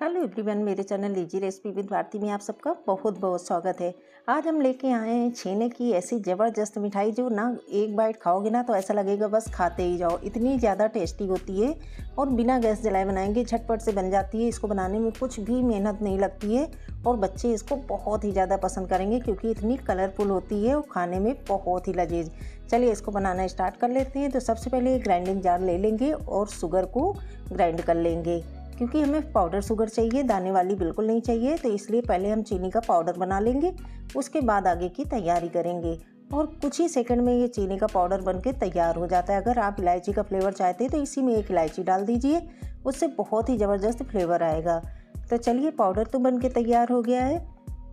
Hello everyone, मेरे channel easy recipe with Bharti में आप सबका बहुत बहुत स्वागत है। आज हम लेके आए हैं छेने की ऐसी ज़बरदस्त मिठाई जो ना एक बाइट खाओगे ना तो ऐसा लगेगा बस खाते ही जाओ। इतनी ज़्यादा टेस्टी होती है और बिना गैस जलाए बनाएंगे, झटपट से बन जाती है। इसको बनाने में कुछ भी मेहनत नहीं लगती है और बच्चे इसको बहुत ही ज़्यादा पसंद करेंगे क्योंकि इतनी कलरफुल होती है और खाने में बहुत ही लजीज। चलिए इसको बनाना स्टार्ट कर लेते हैं। तो सबसे पहले एक ग्राइंडिंग जार ले लेंगे और शुगर को ग्राइंड कर लेंगे क्योंकि हमें पाउडर शुगर चाहिए, दाने वाली बिल्कुल नहीं चाहिए। तो इसलिए पहले हम चीनी का पाउडर बना लेंगे, उसके बाद आगे की तैयारी करेंगे और कुछ ही सेकंड में ये चीनी का पाउडर बनके तैयार हो जाता है। अगर आप इलायची का फ्लेवर चाहते हैं तो इसी में एक इलायची डाल दीजिए, उससे बहुत ही ज़बरदस्त फ्लेवर आएगा। तो चलिए पाउडर तो बनके तैयार हो गया है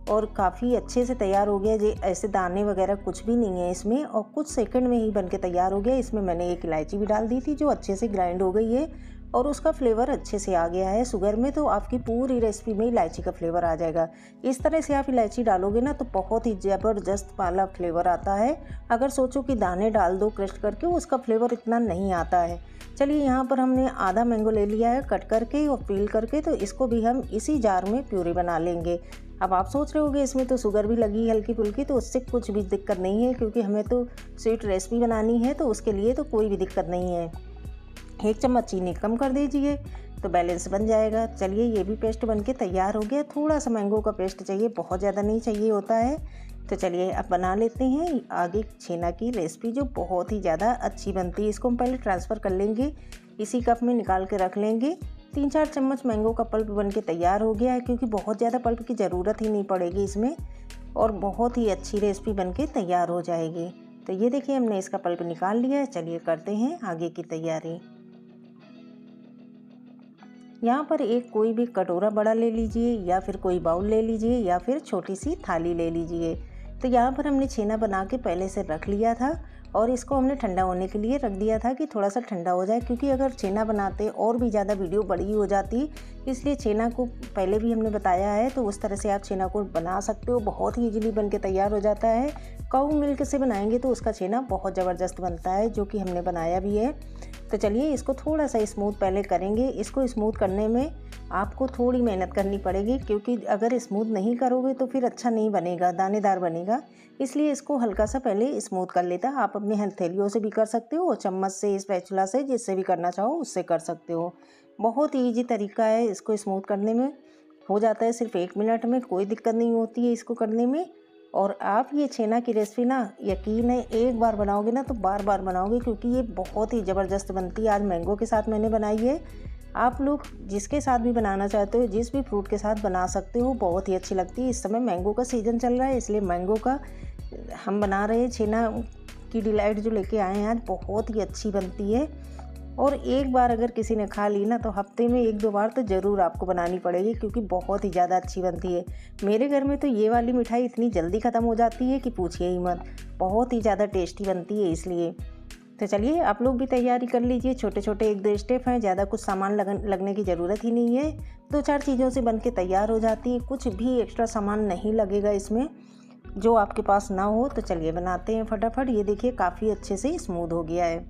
और काफ़ी अच्छे से तैयार हो गया। जे ऐसे दाने वगैरह कुछ भी नहीं है इसमें और कुछ सेकंड में ही बनके तैयार हो गया। इसमें मैंने एक इलायची भी डाल दी थी जो अच्छे से ग्राइंड हो गई है और उसका फ्लेवर अच्छे से आ गया है शुगर में। तो आपकी पूरी रेसिपी में इलायची का फ्लेवर आ जाएगा। इस तरह से आप इलायची डालोगे ना तो बहुत ही ज़बरदस्त वाला फ्लेवर आता है। अगर सोचो कि दाने डाल दो क्रश करके, उसका फ्लेवर इतना नहीं आता है। चलिए यहाँ पर हमने आधा मैंगो ले लिया है कट करके और पील करके, तो इसको भी हम इसी जार में प्यूरी बना लेंगे। अब आप सोच रहे होगे इसमें तो शुगर भी लगी हल्की फुल्की, तो उससे कुछ भी दिक्कत नहीं है क्योंकि हमें तो स्वीट रेसिपी बनानी है, तो उसके लिए तो कोई भी दिक्कत नहीं है। 1 चम्मच चीनी कम कर दीजिए तो बैलेंस बन जाएगा। चलिए ये भी पेस्ट बनके तैयार हो गया। थोड़ा सा मैंगो का पेस्ट चाहिए, बहुत ज़्यादा नहीं चाहिए होता है। तो चलिए अब बना लेते हैं आगे छेना की रेसिपी जो बहुत ही ज़्यादा अच्छी बनती है। इसको हम पहले ट्रांसफ़र कर लेंगे, इसी कप में निकाल के रख लेंगे। 3-4 चम्मच मैंगो का पल्प बनके तैयार हो गया है क्योंकि बहुत ज़्यादा पल्प की ज़रूरत ही नहीं पड़ेगी इसमें और बहुत ही अच्छी रेसिपी बनके तैयार हो जाएगी। तो ये देखिए हमने इसका पल्प निकाल लिया है। चलिए करते हैं आगे की तैयारी। यहाँ पर एक कोई भी कटोरा बड़ा ले लीजिए या फिर कोई बाउल ले लीजिए या फिर छोटी सी थाली ले लीजिए। तो यहाँ पर हमने छेना बना के पहले से रख लिया था और इसको हमने ठंडा होने के लिए रख दिया था कि थोड़ा सा ठंडा हो जाए, क्योंकि अगर छेना बनाते और भी ज़्यादा वीडियो बड़ी हो जाती, इसलिए छेना को पहले भी हमने बताया है। तो उस तरह से आप छेना को बना सकते हो, बहुत ही ईजिली बन के तैयार हो जाता है। काऊ मिल्क से बनाएंगे तो उसका छेना बहुत ज़बरदस्त बनता है, जो कि हमने बनाया भी है। तो चलिए इसको थोड़ा सा स्मूथ पहले करेंगे। इसको स्मूथ करने में आपको थोड़ी मेहनत करनी पड़ेगी क्योंकि अगर स्मूथ नहीं करोगे तो फिर अच्छा नहीं बनेगा, दानेदार बनेगा। इसलिए इसको हल्का सा पहले स्मूथ कर लेता। आप अपने हथेलियों से भी कर सकते हो, चम्मच से, स्पैचुला से, जिससे भी करना चाहो उससे कर सकते हो। बहुत ही ईजी तरीका है इसको स्मूथ करने में, हो जाता है सिर्फ 1 मिनट में, कोई दिक्कत नहीं होती है इसको करने में। और आप ये छेना की रेसिपी ना यकीन है एक बार बनाओगे ना तो बार बार बनाओगे क्योंकि ये बहुत ही ज़बरदस्त बनती है। आज मैंगो के साथ मैंने बनाई है, आप लोग जिसके साथ भी बनाना चाहते हो, जिस भी फ्रूट के साथ बना सकते हो, बहुत ही अच्छी लगती है। इस समय मैंगो का सीज़न चल रहा है इसलिए मैंगो का हम बना रहे हैं छेना की डिलाइट जो लेके आए हैं आज, बहुत ही अच्छी बनती है। और एक बार अगर किसी ने खा ली ना तो हफ्ते में 1-2 बार तो ज़रूर आपको बनानी पड़ेगी क्योंकि बहुत ही ज़्यादा अच्छी बनती है। मेरे घर में तो ये वाली मिठाई इतनी जल्दी ख़त्म हो जाती है कि पूछिए ही मत, बहुत ही ज़्यादा टेस्टी बनती है इसलिए। तो चलिए आप लोग भी तैयारी कर लीजिए। छोटे छोटे 1-2 स्टेप हैं, ज़्यादा कुछ सामान लगने की ज़रूरत ही नहीं है। 2-4 चीज़ों से बन के तैयार हो जाती है, कुछ भी एक्स्ट्रा सामान नहीं लगेगा इसमें जो आपके पास ना हो। तो चलिए बनाते हैं फटाफट। ये देखिए काफ़ी अच्छे से स्मूथ हो गया है।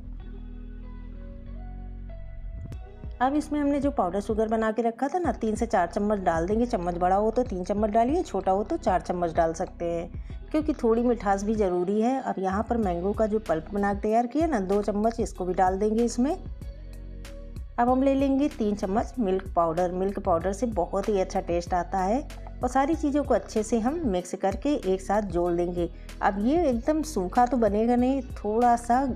अब इसमें हमने जो पाउडर शुगर बना के रखा था ना, 3 से 4 चम्मच डाल देंगे। चम्मच बड़ा हो तो 3 चम्मच डालिए, छोटा हो तो 4 चम्मच डाल सकते हैं क्योंकि थोड़ी मिठास भी ज़रूरी है। अब यहाँ पर मैंगो का जो पल्प बना के तैयार किया ना, 2 चम्मच इसको भी डाल देंगे इसमें। अब हम ले लेंगे 3 चम्मच मिल्क पाउडर। मिल्क पाउडर से बहुत ही अच्छा टेस्ट आता है और सारी चीज़ों को अच्छे से हम मिक्स करके एक साथ जोड़ देंगे। अब ये एकदम सूखा तो बनेगा नहीं, थोड़ा सा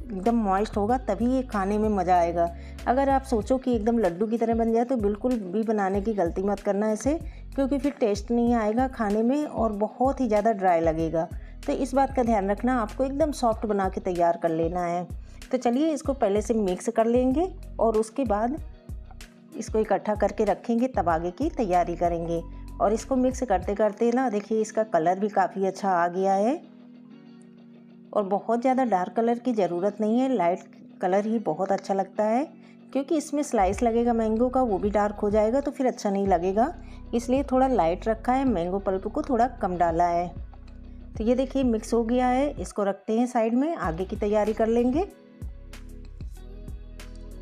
एकदम मॉइस्ट होगा तभी ये खाने में मज़ा आएगा। अगर आप सोचो कि एकदम लड्डू की तरह बन जाए तो बिल्कुल भी बनाने की गलती मत करना ऐसे, क्योंकि फिर टेस्ट नहीं आएगा खाने में और बहुत ही ज़्यादा ड्राई लगेगा। तो इस बात का ध्यान रखना, आपको एकदम सॉफ्ट बना के तैयार कर लेना है। तो चलिए इसको पहले से मिक्स कर लेंगे और उसके बाद इसको इकट्ठा करके रखेंगे, तब आगे की तैयारी करेंगे। और इसको मिक्स करते करते ना देखिए इसका कलर भी काफ़ी अच्छा आ गया है और बहुत ज़्यादा डार्क कलर की ज़रूरत नहीं है, लाइट कलर ही बहुत अच्छा लगता है क्योंकि इसमें स्लाइस लगेगा मैंगो का, वो भी डार्क हो जाएगा तो फिर अच्छा नहीं लगेगा। इसलिए थोड़ा लाइट रखा है, मैंगो पल्प को थोड़ा कम डाला है। तो ये देखिए मिक्स हो गया है, इसको रखते हैं साइड में, आगे की तैयारी कर लेंगे।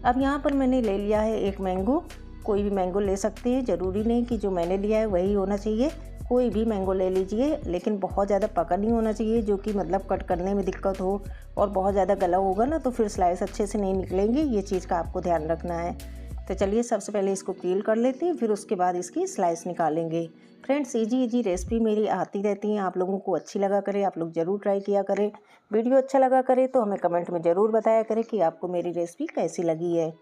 अब यहाँ पर मैंने ले लिया है एक मैंगो कोई भी मैंगो ले सकते हैं, ज़रूरी नहीं कि जो मैंने लिया है वही होना चाहिए, कोई भी मैंगो ले लीजिए, लेकिन बहुत ज़्यादा पका नहीं होना चाहिए जो कि मतलब कट करने में दिक्कत हो, और बहुत ज़्यादा गला होगा ना तो फिर स्लाइस अच्छे से नहीं निकलेंगे, ये चीज़ का आपको ध्यान रखना है। तो चलिए सबसे पहले इसको पील कर लेते हैं, फिर उसके बाद इसकी स्लाइस निकालेंगे। फ्रेंड्स, इजी रेसिपी मेरी आती रहती हैं, आप लोगों को अच्छी लगा करे आप लोग ज़रूर ट्राई किया करें। वीडियो अच्छा लगा करे तो हमें कमेंट में ज़रूर बताया करें कि आपको मेरी रेसिपी कैसी लगी है।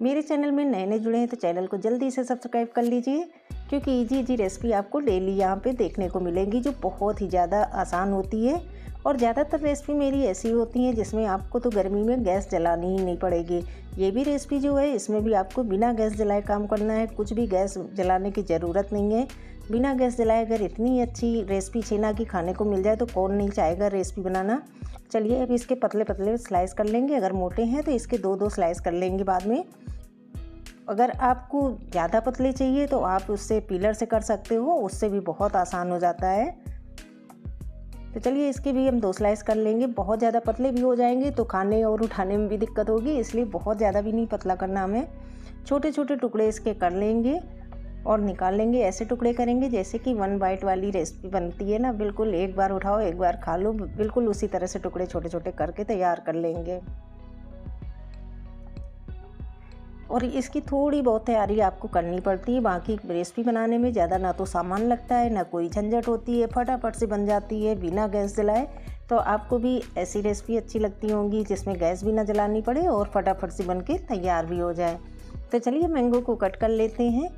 मेरे चैनल में नए जुड़े हैं तो चैनल को जल्दी से सब्सक्राइब कर लीजिए, क्योंकि इजी रेसिपी आपको डेली यहाँ पे देखने को मिलेंगी जो बहुत ही ज़्यादा आसान होती है। और ज़्यादातर रेसिपी मेरी ऐसी होती हैं जिसमें आपको तो गर्मी में गैस जलानी ही नहीं पड़ेगी। ये भी रेसिपी जो है इसमें भी आपको बिना गैस जलाए काम करना है, कुछ भी गैस जलाने की ज़रूरत नहीं है। बिना गैस जलाए अगर इतनी अच्छी रेसिपी छेना की खाने को मिल जाए तो कौन नहीं चाहेगा रेसिपी बनाना। चलिए अब इसके पतले पतले स्लाइस कर लेंगे, अगर मोटे हैं तो इसके दो स्लाइस कर लेंगे बाद में। अगर आपको ज़्यादा पतले चाहिए तो आप उससे पीलर से कर सकते हो, उससे भी बहुत आसान हो जाता है। तो चलिए इसके भी हम 2 स्लाइस कर लेंगे। बहुत ज़्यादा पतले भी हो जाएंगे तो खाने और उठाने में भी दिक्कत होगी, इसलिए बहुत ज़्यादा भी नहीं पतला करना हमें। छोटे छोटे टुकड़े इसके कर लेंगे और निकाल लेंगे। ऐसे टुकड़े करेंगे जैसे कि 1 बाइट वाली रेसिपी बनती है ना, बिल्कुल एक बार उठाओ एक बार खा लो, बिल्कुल उसी तरह से टुकड़े छोटे छोटे करके तैयार कर लेंगे। और इसकी थोड़ी बहुत तैयारी आपको करनी पड़ती है, बाकी रेसिपी बनाने में ज़्यादा ना तो सामान लगता है ना कोई झंझट होती है, फटाफट से बन जाती है बिना गैस जलाए। तो आपको भी ऐसी रेसिपी अच्छी लगती होंगी जिसमें गैस भी ना जलानी पड़े और फटाफट से बन के तैयार भी हो जाए। तो चलिए मैंगो को कट कर लेते हैं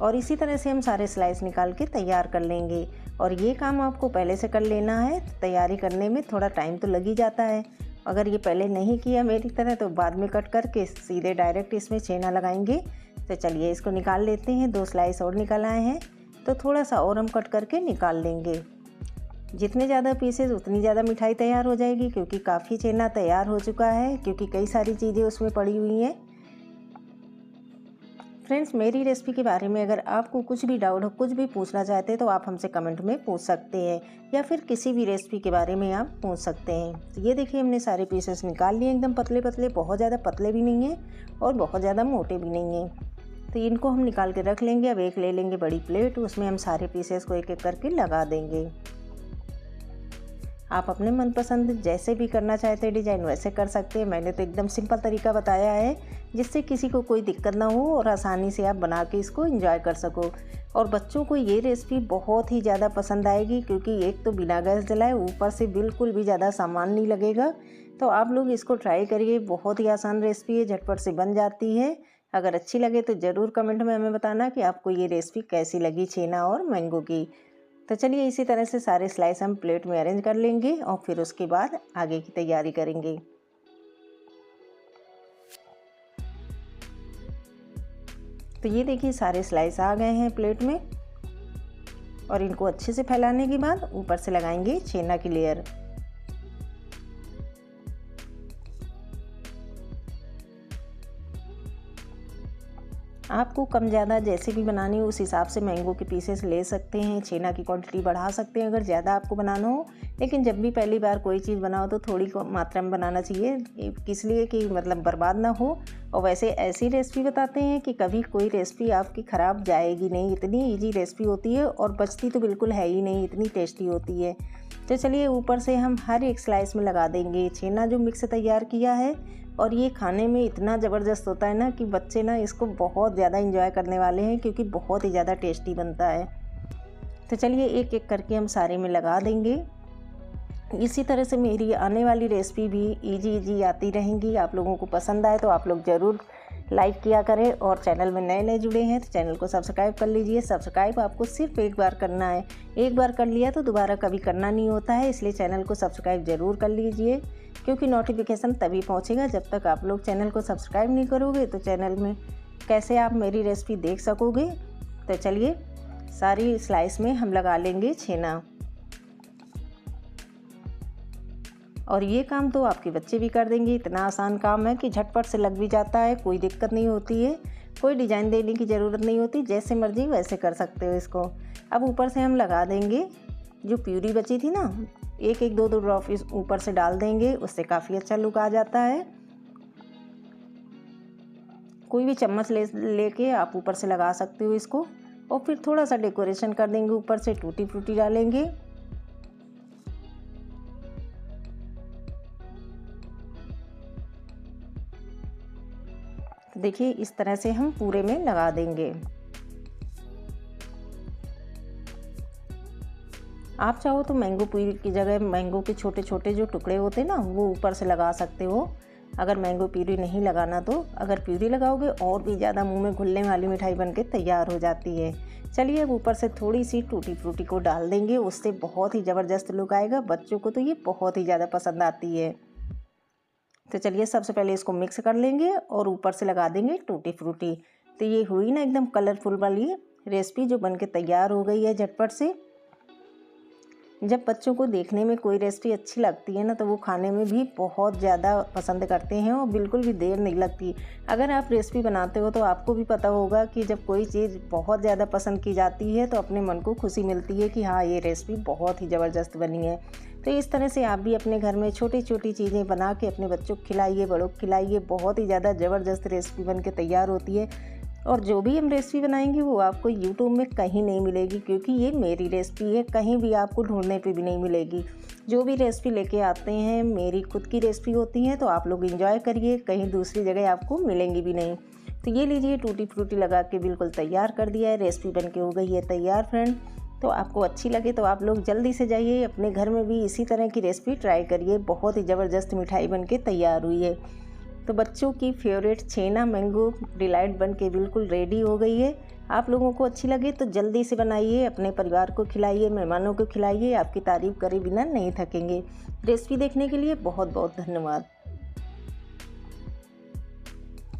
और इसी तरह से हम सारे स्लाइस निकाल के तैयार कर लेंगे। और ये काम आपको पहले से कर लेना है, तैयारी करने में थोड़ा टाइम तो लग ही जाता है। अगर ये पहले नहीं किया मेरी तरह तो बाद में कट करके सीधे डायरेक्ट इसमें छेना लगाएंगे। तो चलिए इसको निकाल लेते हैं। 2 स्लाइस और निकाल आए हैं तो थोड़ा सा और हम कट करके निकाल लेंगे। जितने ज़्यादा पीसेस उतनी ज़्यादा मिठाई तैयार हो जाएगी, क्योंकि काफ़ी छेना तैयार हो चुका है, क्योंकि कई सारी चीज़ें उसमें पड़ी हुई हैं। फ्रेंड्स, मेरी रेसिपी के बारे में अगर आपको कुछ भी डाउट हो, कुछ भी पूछना चाहते हैं तो आप हमसे कमेंट में पूछ सकते हैं, या फिर किसी भी रेसिपी के बारे में आप पूछ सकते हैं। तो ये देखिए हमने सारे पीसेस निकाल लिए, एकदम पतले पतले, बहुत ज़्यादा पतले भी नहीं हैं और बहुत ज़्यादा मोटे भी नहीं हैं। तो इनको हम निकाल के रख लेंगे। अब एक ले लेंगे बड़ी प्लेट, उसमें हम सारे पीसेस को एक एक करके लगा देंगे। आप अपने मनपसंद जैसे भी करना चाहते हैं डिज़ाइन वैसे कर सकते हैं। मैंने तो एकदम सिंपल तरीका बताया है जिससे किसी को कोई दिक्कत ना हो और आसानी से आप बना के इसको एंजॉय कर सको। और बच्चों को ये रेसिपी बहुत ही ज़्यादा पसंद आएगी, क्योंकि एक तो बिना गैस जलाए, ऊपर से बिल्कुल भी ज़्यादा सामान नहीं लगेगा। तो आप लोग इसको ट्राई करिए, बहुत ही आसान रेसिपी है, झटपट से बन जाती है। अगर अच्छी लगे तो ज़रूर कमेंट में हमें बताना कि आपको ये रेसिपी कैसी लगी छेना और मैंगो की। तो चलिए इसी तरह से सारे स्लाइस हम प्लेट में अरेंज कर लेंगे और फिर उसके बाद आगे की तैयारी करेंगे। तो ये देखिए सारे स्लाइस आ गए हैं प्लेट में, और इनको अच्छे से फैलाने के बाद ऊपर से लगाएंगे छेना की लेयर। आपको कम ज़्यादा जैसे भी बनानी हो उस हिसाब से मैंगो के पीसेस ले सकते हैं, छेना की क्वांटिटी बढ़ा सकते हैं अगर ज़्यादा आपको बनाना हो। लेकिन जब भी पहली बार कोई चीज़ बनाओ तो थोड़ी मात्रा में बनाना चाहिए, इसलिए कि मतलब बर्बाद ना हो। और वैसे ऐसी रेसिपी बताते हैं कि कभी कोई रेसिपी आपकी ख़राब जाएगी नहीं, इतनी ईजी रेसिपी होती है और बचती तो बिल्कुल है ही नहीं, इतनी टेस्टी होती है। तो चलिए ऊपर से हम हर एक स्लाइस में लगा देंगे छेना जो मिक्स तैयार किया है। और ये खाने में इतना ज़बरदस्त होता है ना कि बच्चे ना इसको बहुत ज़्यादा एंजॉय करने वाले हैं, क्योंकि बहुत ही ज़्यादा टेस्टी बनता है। तो चलिए एक एक करके हम सारे में लगा देंगे। इसी तरह से मेरी आने वाली रेसिपी भी इजी आती रहेंगी। आप लोगों को पसंद आए तो आप लोग ज़रूर लाइक किया करें, और चैनल में नए जुड़े हैं तो चैनल को सब्सक्राइब कर लीजिए। सब्सक्राइब आपको सिर्फ एक बार करना है, एक बार कर लिया तो दोबारा कभी करना नहीं होता है, इसलिए चैनल को सब्सक्राइब ज़रूर कर लीजिए, क्योंकि नोटिफिकेशन तभी पहुंचेगा जब तक आप लोग चैनल को सब्सक्राइब नहीं करोगे तो चैनल में कैसे आप मेरी रेसिपी देख सकोगे। तो चलिए सारी स्लाइस में हम लगा लेंगे छेना, और ये काम तो आपके बच्चे भी कर देंगे। इतना आसान काम है कि झटपट से लग भी जाता है, कोई दिक्कत नहीं होती है, कोई डिज़ाइन देने की ज़रूरत नहीं होती, जैसे मर्जी वैसे कर सकते हो इसको। अब ऊपर से हम लगा देंगे जो प्यूरी बची थी ना, एक एक दो ड्रॉप इस ऊपर से डाल देंगे, उससे काफ़ी अच्छा लुक आ जाता है। कोई भी चम्मच लेके आप ऊपर से लगा सकते हो इसको। और फिर थोड़ा सा डेकोरेशन कर देंगे, ऊपर से टूटी फ्रूटी डालेंगे। तो देखिए इस तरह से हम पूरे में लगा देंगे। आप चाहो तो मैंगो प्यूरी की जगह मैंगो के छोटे छोटे जो टुकड़े होते हैं ना, वो ऊपर से लगा सकते हो। अगर मैंगो प्यूरी नहीं लगाना तो अगर प्यूरी लगाओगे और भी ज़्यादा मुंह में घुलने वाली मिठाई बनके तैयार हो जाती है। चलिए अब ऊपर से थोड़ी सी टूटी फ्रूटी को डाल देंगे, उससे बहुत ही ज़बरदस्त लुक आएगा। बच्चों को तो ये बहुत ही ज़्यादा पसंद आती है। तो चलिए सबसे पहले इसको मिक्स कर लेंगे और ऊपर से लगा देंगे टूटी फ्रूटी। तो ये हुई ना एकदम कलरफुल वाली रेसिपी जो बनके तैयार हो गई है झटपट से। जब बच्चों को देखने में कोई रेसिपी अच्छी लगती है ना, तो वो खाने में भी बहुत ज़्यादा पसंद करते हैं और बिल्कुल भी देर नहीं लगती। अगर आप रेसिपी बनाते हो तो आपको भी पता होगा कि जब कोई चीज़ बहुत ज़्यादा पसंद की जाती है तो अपने मन को खुशी मिलती है कि हाँ ये रेसिपी बहुत ही ज़बरदस्त बनी है। तो इस तरह से आप भी अपने घर में छोटी छोटी चीज़ें बना के अपने बच्चों को खिलाइए, बड़ों को खिलाइए। बहुत ही ज़्यादा ज़बरदस्त रेसिपी बन के तैयार होती है। और जो भी हम रेसिपी बनाएंगे वो आपको यूट्यूब में कहीं नहीं मिलेगी, क्योंकि ये मेरी रेसिपी है, कहीं भी आपको ढूंढने पे भी नहीं मिलेगी। जो भी रेसिपी लेके आते हैं मेरी खुद की रेसिपी होती है, तो आप लोग एंजॉय करिए, कहीं दूसरी जगह आपको मिलेंगी भी नहीं। तो ये लीजिए टूटी फ्रूटी लगा के बिल्कुल तैयार कर दिया है, रेसिपी बन के हो गई है तैयार फ्रेंड। तो आपको अच्छी लगे तो आप लोग जल्दी से जाइए अपने घर में भी इसी तरह की रेसिपी ट्राई करिए। बहुत ही ज़बरदस्त मिठाई बन के तैयार हुई है। तो बच्चों की फेवरेट छेना मैंगो डिलाइट बन के बिल्कुल रेडी हो गई है। आप लोगों को अच्छी लगे तो जल्दी से बनाइए, अपने परिवार को खिलाइए, मेहमानों को खिलाइए। आपकी तारीफ़ करे बिना नहीं थकेंगे। रेसिपी देखने के लिए बहुत बहुत धन्यवाद।